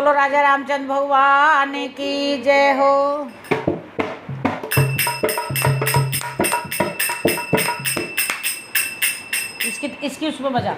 बोलो राजा रामचंद्र भगवान की जय हो। इसकी उसमें बजा।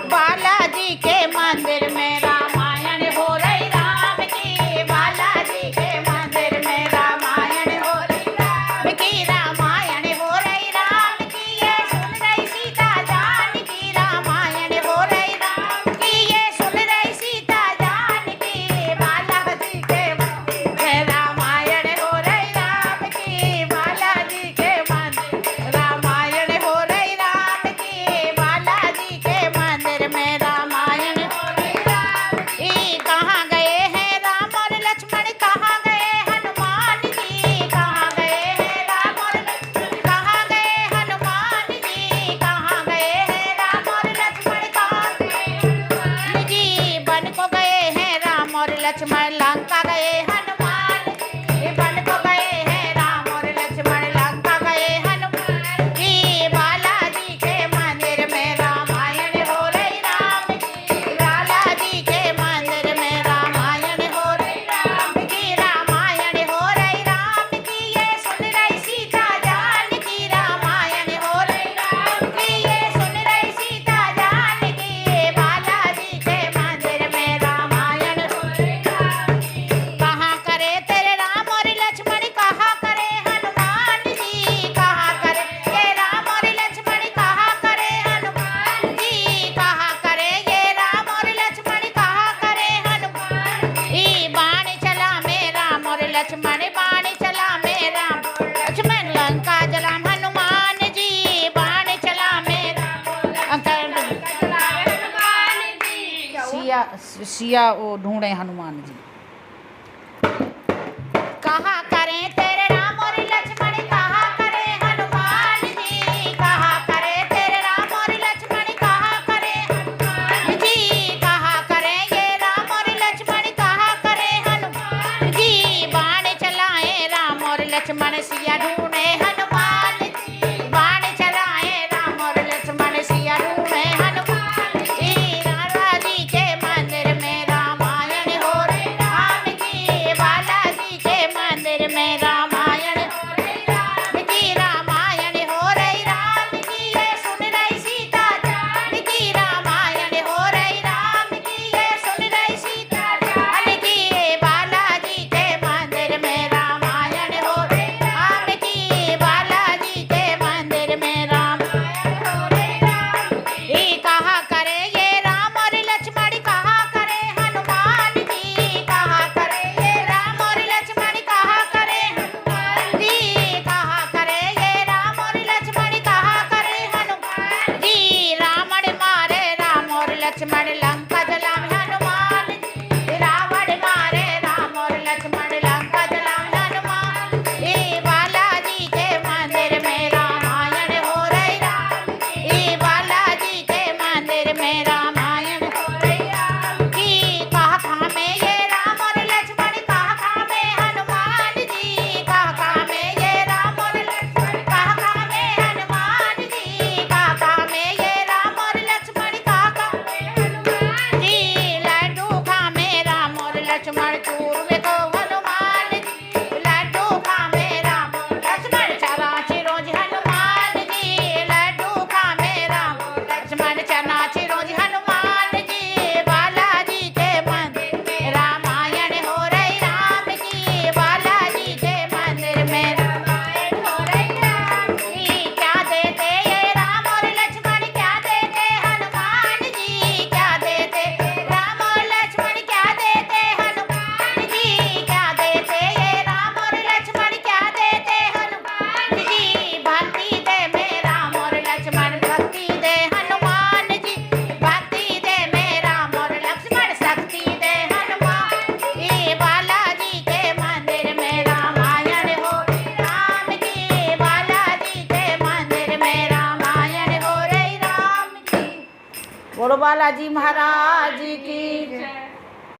बालाजी के मंदिर में रामायण हो रही राम की, बालाजी के मंदिर में रामायण हो रही राम की, रामायण हो रही राम की, ये सुन रही सीता जान की, रामायण हो रही राम की, ये सुन रही सीता जान की, बालाजी के मंदिर में रामायण हो रही राम की, बालाजी के मंदिर रामायण हो रही राम की, बालाजी के मंदिर में रामायण हो रही राम की। कहाँ गए हैं राम और लक्ष्मण, कहाँ गए हनुमान जी, कहाँ गए हैं राम और लक्ष्मण, कहाँ गए हनुमान जी, कहाँ गए हैं राम और लक्ष्मण, कहाँ गए हनुमान जी, वन को गए हैं राम और लक्ष्मण, लंका गए हनुमान जी, वन को गए हैं राम और लक्ष्मण, लंका गए हनुमान जी, बालाजी के मंदिर में रामायण हो रही राम की, बालाजी के मंदिर में रामायण हो रही राम की, रामायण हो रही राम की, ये सुन रही सीता जान की, रामायण हो रही राम की, ये सुन रही सीता जान की, बालाजी के मंदिर में रामायण हो रही राम की। कहाँ करे तेरे राम और लक्ष्मण, कहाँ करे हनुमान जी, कहाँ करे ये राम और लक्ष्मण, कहाँ करे हनुमान जी, कहाँ करे ये राम और लक्ष्मण, कहाँ करे हनुमान जी, बाण चला में राम और लक्ष्मण, बाण चला में राम लक्ष्मण, लंका जला हनुमान जी, बाण चला में राम सिया सिया वो ढूंढे हनुमान जी। कहाँ करें तेरे राम और लक्ष्मण, कहाँ करे हनुमान जी, कहाँ करे तेरे राम और लक्ष्मण, कहाँ करे हनुमान जी, कहाँ करे ये राम और लक्ष्मण, कहाँ करे हनुमान जी, बाण चलाए राम और लक्ष्मण, सिया ढूंढे हनुमान जी, बाण चलाए राम और लक्ष्मण, सिया ढूंढे हनुमान जी, राधा जी के मंदिर में रामायण हो रही राम की, बालाजी के मंदिर में रामायण हो रही राम की, रामायण हो रही राम की, ये सुन रही सीता जान की, रामायण हो रही राम की, ये सुन रही सीता जान की, बालाजी के मंदिर में रामायण हो रही राम की, बालाजी के मंदिर में रामायण हो रही राम की। कहाँ करे ये राम और लक्ष्मण, कहाँ करे हनुमान जी, कहाँ करे ये राम और लक्ष्मण, कहाँ करे हनुमान जी, कहाँ करे ये राम और लक्ष्मण, कहाँ करे हनुमान जी, रावण मारे राम और लक्ष्मण, लंका जला हनुमान जी, रावण मारे राम और लक्ष्मण, लंका जला हनुमान जी, बालाजी के मंदिर में रामायण हो रही राम की, बालाजी के मंदिर में रामायण हो रही राम की। कहाँ में ये राम और लक्ष्मण, कहाँ में हनुमान जी, कहाँ में ये राम और लक्ष्मण, कहाँ में हनुमान जी, कहाँ में ये राम और लक्ष्मण, कहाँ में हनुमान जी, लड्डू खा में राम और लक्ष्मण, चूरमे को हनुमान जी, लड्डू खा में राम और लक्ष्मण, चनाची रोज हनुमान जी, लड्डू खा में राम और लक्ष्मण, चनाची रोज हनुमान जी, बालाजी के मंदिर में रामायण हो रही राम की, बालाजी के मंदिर में रामायण हो रही राम की। क्या देते ये राम और लक्ष्मण, क्या देते हनुमान जी, क्या देते राम और लक्ष्मण, क्या देते हनुमान जी, क्या देते ये राम और लक्ष्मण, क्या देते हनुमान जी, भक्ति दे में राम और लक्ष्मण, भक्ति दे हनुमान जी, भक्ति दे में राम और लक्ष्मण, शक्ति दे हनुमान जी, बालाजी के मंदिर में रामायण हो रही राम की, बालाजी के मंदिर में रामायण हो रही राम की। बोलो बालाजी महाराज की जय।